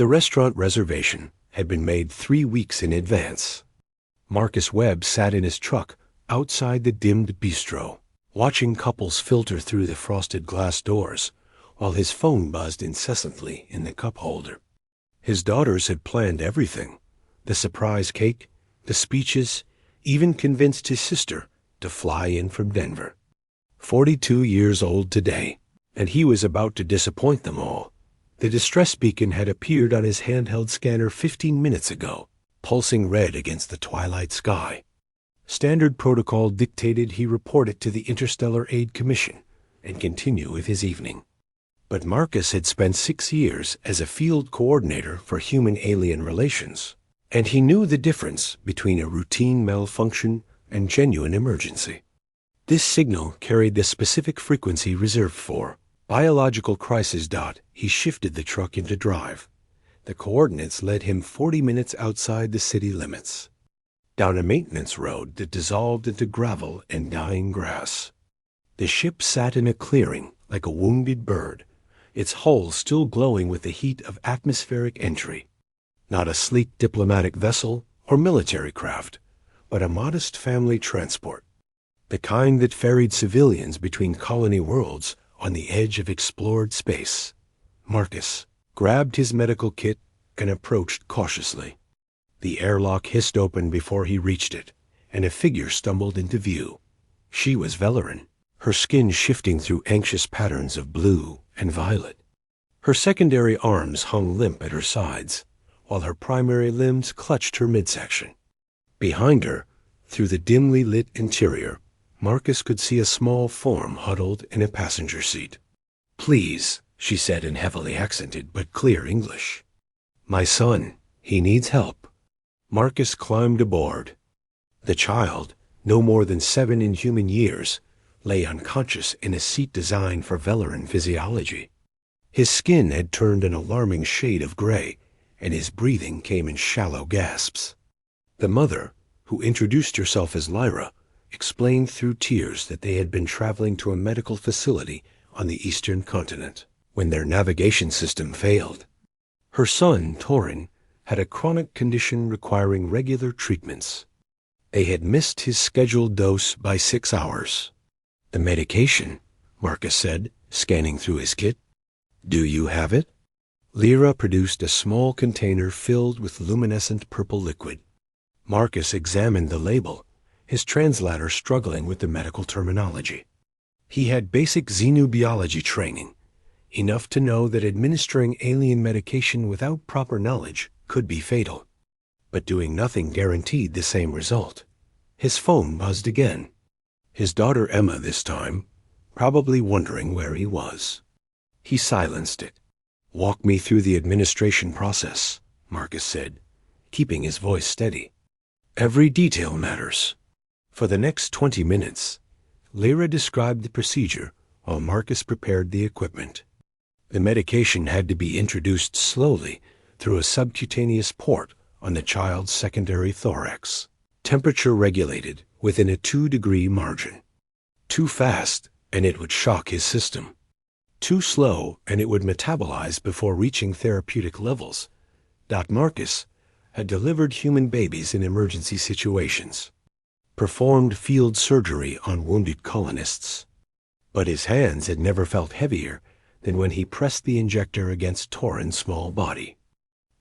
The restaurant reservation had been made 3 weeks in advance. Marcus Webb sat in his truck outside the dimmed bistro, watching couples filter through the frosted glass doors, while his phone buzzed incessantly in the cup holder. His daughters had planned everything: the surprise cake, the speeches, even convinced his sister to fly in from Denver. 42 years old today, and he was about to disappoint them all. The distress beacon had appeared on his handheld scanner 15 minutes ago, pulsing red against the twilight sky. Standard protocol dictated he report it to the Interstellar Aid Commission and continue with his evening. But Marcus had spent 6 years as a field coordinator for human-alien relations, and he knew the difference between a routine malfunction and genuine emergency. This signal carried the specific frequency reserved for biological crisis. He shifted the truck into drive. The coordinates led him 40 minutes outside the city limits, down a maintenance road that dissolved into gravel and dying grass. The ship sat in a clearing like a wounded bird, its hull still glowing with the heat of atmospheric entry. Not a sleek diplomatic vessel or military craft, but a modest family transport, the kind that ferried civilians between colony worlds on the edge of explored space. Marcus grabbed his medical kit and approached cautiously. The airlock hissed open before he reached it, and a figure stumbled into view. She was Velerin, her skin shifting through anxious patterns of blue and violet. Her secondary arms hung limp at her sides, while her primary limbs clutched her midsection. Behind her, through the dimly lit interior, Marcus could see a small form huddled in a passenger seat. "Please," she said in heavily accented but clear English. "My son, he needs help." Marcus climbed aboard. The child, no more than 7 in human years, lay unconscious in a seat designed for Velerin physiology. His skin had turned an alarming shade of gray, and his breathing came in shallow gasps. The mother, who introduced herself as Lyra, explained through tears that they had been traveling to a medical facility on the eastern continent when their navigation system failed. Her son, Terran, had a chronic condition requiring regular treatments. They had missed his scheduled dose by 6 hours. "The medication," Marcus said, scanning through his kit. "Do you have it?" Lyra produced a small container filled with luminescent purple liquid. Marcus examined the label, his translator struggling with the medical terminology. He had basic xenobiology training, enough to know that administering alien medication without proper knowledge could be fatal. But doing nothing guaranteed the same result. His phone buzzed again. His daughter Emma this time, probably wondering where he was. He silenced it. "Walk me through the administration process," Marcus said, keeping his voice steady. "Every detail matters." For the next 20 minutes, Lyra described the procedure while Marcus prepared the equipment. The medication had to be introduced slowly through a subcutaneous port on the child's secondary thorax, temperature regulated within a 2-degree margin. Too fast, and it would shock his system. Too slow, and it would metabolize before reaching therapeutic levels. Marcus had delivered human babies in emergency situations, performed field surgery on wounded colonists, but his hands had never felt heavier than when he pressed the injector against Terran's small body.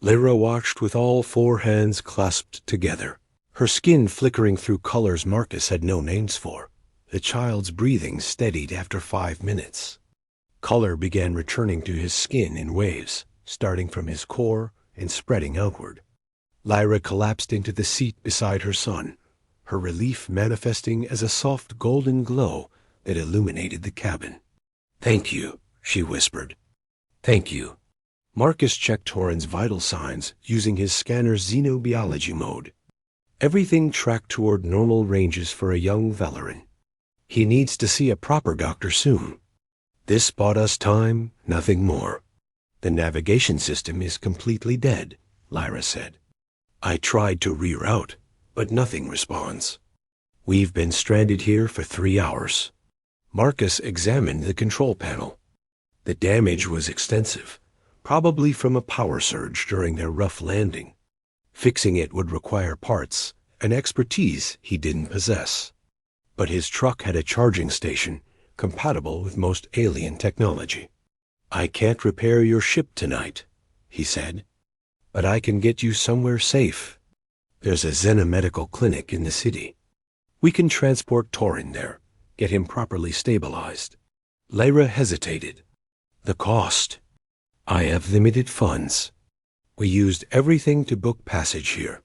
Lyra watched with all 4 hands clasped together, her skin flickering through colors Marcus had no names for. The child's breathing steadied after 5 minutes. Color began returning to his skin in waves, starting from his core and spreading outward. Lyra collapsed into the seat beside her son, her relief manifesting as a soft golden glow that illuminated the cabin. "Thank you," she whispered. "Thank you." Marcus checked Terran's vital signs using his scanner's xenobiology mode. Everything tracked toward normal ranges for a young Velerin. "He needs to see a proper doctor soon." "This bought us time, nothing more." "The navigation system is completely dead," Lyra said. "I tried to reroute, but nothing responds. We've been stranded here for 3 hours." Marcus examined the control panel. The damage was extensive, probably from a power surge during their rough landing. Fixing it would require parts and expertise he didn't possess. But his truck had a charging station compatible with most alien technology. "I can't repair your ship tonight," he said, "but I can get you somewhere safe. There's a xenomedical clinic in the city. We can transport Torrin there, get him properly stabilized." Lyra hesitated. "The cost. I have limited funds. We used everything to book passage here.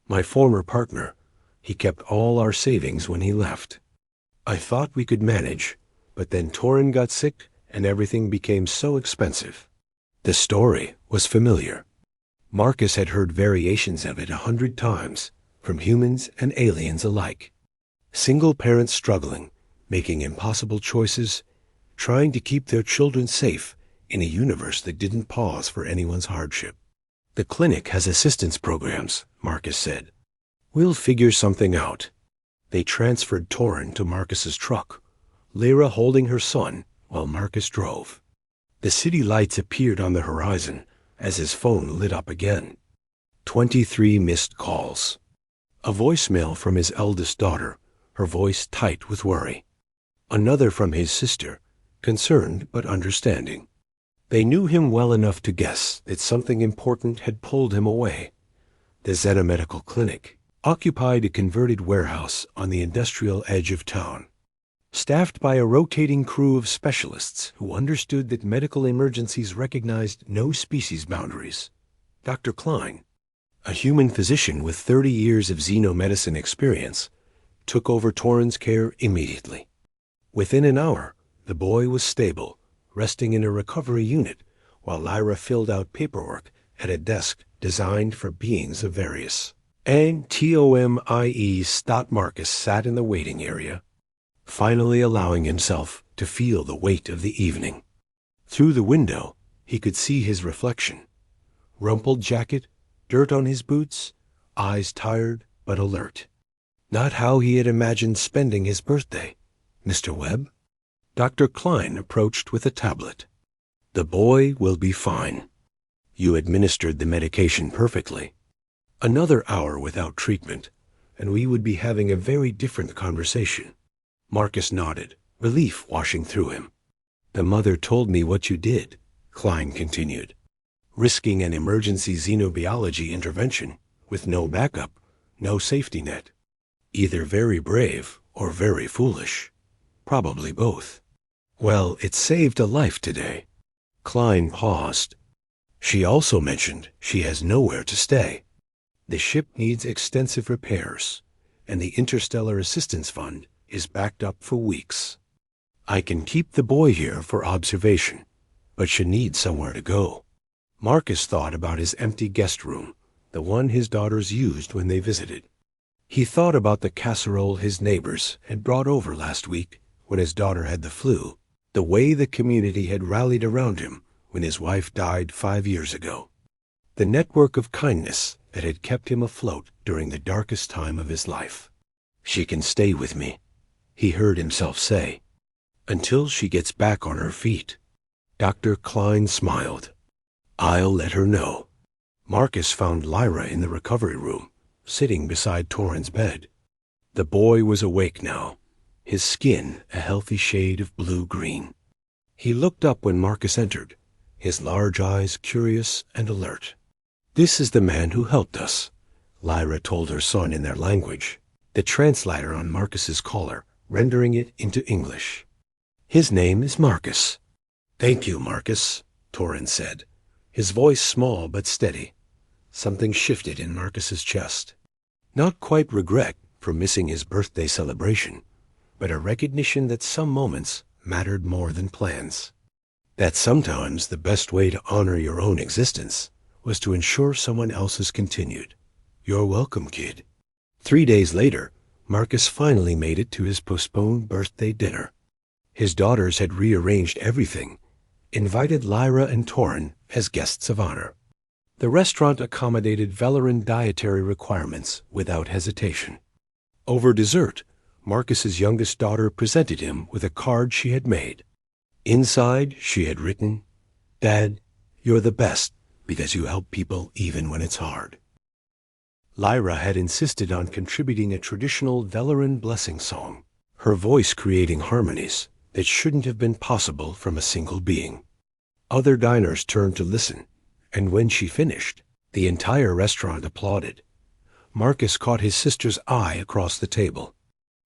My former partner, he kept all our savings when he left. I thought we could manage, but then Torrin got sick and everything became so expensive." The story was familiar. Marcus had heard variations of it 100 times, from humans and aliens alike. Single parents struggling, making impossible choices, trying to keep their children safe in a universe that didn't pause for anyone's hardship. "The clinic has assistance programs," Marcus said. "We'll figure something out." They transferred Torrin to Marcus's truck, Lyra holding her son while Marcus drove. The city lights appeared on the horizon as his phone lit up again. 23 missed calls. A voicemail from his eldest daughter, her voice tight with worry. Another from his sister, concerned but understanding. They knew him well enough to guess that something important had pulled him away. The xenomedical clinic occupied a converted warehouse on the industrial edge of town, staffed by a rotating crew of specialists who understood that medical emergencies recognized no species boundaries. Dr. Klein, a human physician with 30 years of xenomedicine experience, took over Torrin's care immediately. Within an hour, the boy was stable, resting in a recovery unit, while Lyra filled out paperwork at a desk designed for beings of various. And Tomie Stott Marcus sat in the waiting area, finally allowing himself to feel the weight of the evening. Through the window, he could see his reflection. Rumpled jacket, dirt on his boots, eyes tired but alert. Not how he had imagined spending his birthday. "Mr. Webb?" Dr. Klein approached with a tablet. "The boy will be fine. You administered the medication perfectly. Another hour without treatment, and we would be having a very different conversation." Marcus nodded, relief washing through him. "The mother told me what you did," Klein continued. "Risking an emergency xenobiology intervention with no backup, no safety net. Either very brave or very foolish. Probably both. Well, it saved a life today." Klein paused. "She also mentioned she has nowhere to stay. The ship needs extensive repairs, and the Interstellar Assistance Fund is backed up for weeks. I can keep the boy here for observation, but she needs somewhere to go." Marcus thought about his empty guest room, the one his daughters used when they visited. He thought about the casserole his neighbors had brought over last week when his daughter had the flu, the way the community had rallied around him when his wife died 5 years ago. The network of kindness that had kept him afloat during the darkest time of his life. "She can stay with me," he heard himself say, "until she gets back on her feet." Dr. Klein smiled. "I'll let her know." Marcus found Lyra in the recovery room, sitting beside Torrin's bed. The boy was awake now, his skin a healthy shade of blue-green. He looked up when Marcus entered, his large eyes curious and alert. "This is the man who helped us," Lyra told her son in their language, the translator on Marcus's collar rendering it into English. "His name is Marcus." "Thank you, Marcus," Torrin said, his voice small but steady. Something shifted in Marcus's chest. Not quite regret for missing his birthday celebration, but a recognition that some moments mattered more than plans. That sometimes the best way to honor your own existence was to ensure someone else's continued. "You're welcome, kid." 3 days later, Marcus finally made it to his postponed birthday dinner. His daughters had rearranged everything, invited Lyra and Torrin as guests of honor. The restaurant accommodated Valoran dietary requirements without hesitation. Over dessert, Marcus's youngest daughter presented him with a card she had made. Inside, she had written, "Dad, You're the best because you help people even when it's hard. Lyra had insisted on contributing a traditional Velaran blessing song, her voice creating harmonies that shouldn't have been possible from a single being. Other diners turned to listen, and when she finished, the entire restaurant applauded. Marcus caught his sister's eye across the table.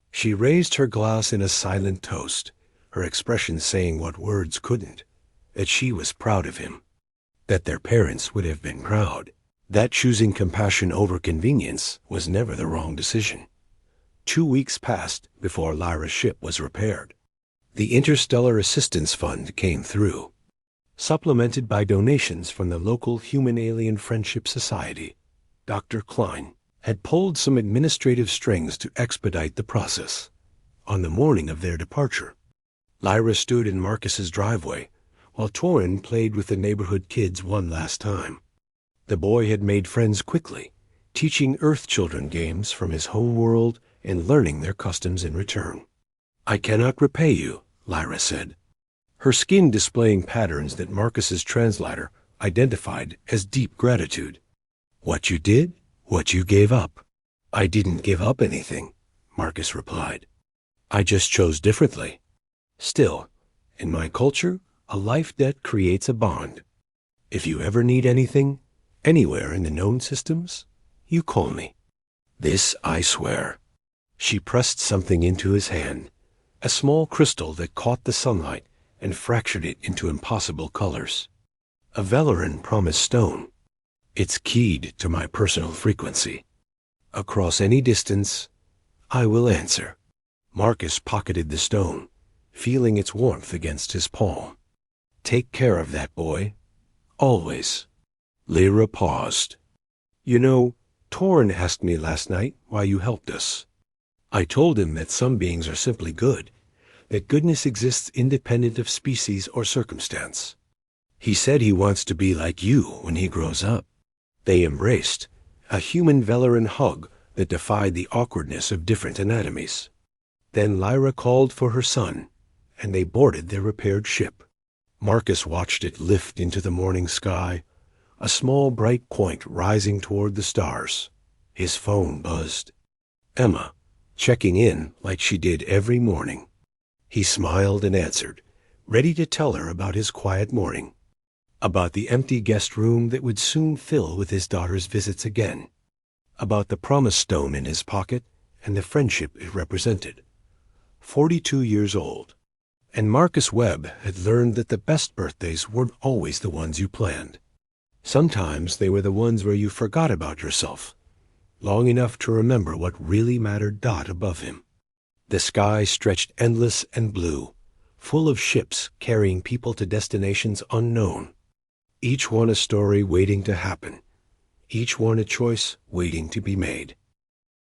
She raised her glass in a silent toast, her expression saying what words couldn't, that she was proud of him, that their parents would have been proud, that choosing compassion over convenience was never the wrong decision. 2 weeks passed before Lyra's ship was repaired. The Interstellar Assistance Fund came through, supplemented by donations from the local Human-Alien Friendship Society. Dr. Klein had pulled some administrative strings to expedite the process. On the morning of their departure, Lyra stood in Marcus's driveway while Torin played with the neighborhood kids one last time. The boy had made friends quickly, teaching Earth children games from his home world and learning their customs in return. "I cannot repay you," Lyra said, her skin displaying patterns that Marcus's translator identified as deep gratitude. "What you did, what you gave up." "I didn't give up anything," Marcus replied. "I just chose differently. Still, in my culture, a life debt creates a bond. If you ever need anything, anywhere in the known systems, you call me. This I swear." She pressed something into his hand, a small crystal that caught the sunlight and fractured it into impossible colors. A Velaran promise stone. It's keyed to my personal frequency. Across any distance, I will answer. Marcus pocketed the stone, feeling its warmth against his palm. "Take care of that boy. Always." Lyra paused. "You know, Torin asked me last night why you helped us. I told him that some beings are simply good, that goodness exists independent of species or circumstance. He said he wants to be like you when he grows up." They embraced, a human Velaran hug that defied the awkwardness of different anatomies. Then Lyra called for her son, and they boarded their repaired ship. Marcus watched it lift into the morning sky, a small bright point rising toward the stars. His phone buzzed. Emma, checking in like she did every morning. He smiled and answered, ready to tell her about his quiet morning, about the empty guest room that would soon fill with his daughter's visits again, about the promise stone in his pocket and the friendship it represented. 42 years old, and Marcus Webb had learned that the best birthdays weren't always the ones you planned. Sometimes they were the ones where you forgot about yourself, long enough to remember what really mattered. Above him, the sky stretched endless and blue, full of ships carrying people to destinations unknown, each one a story waiting to happen, each one a choice waiting to be made.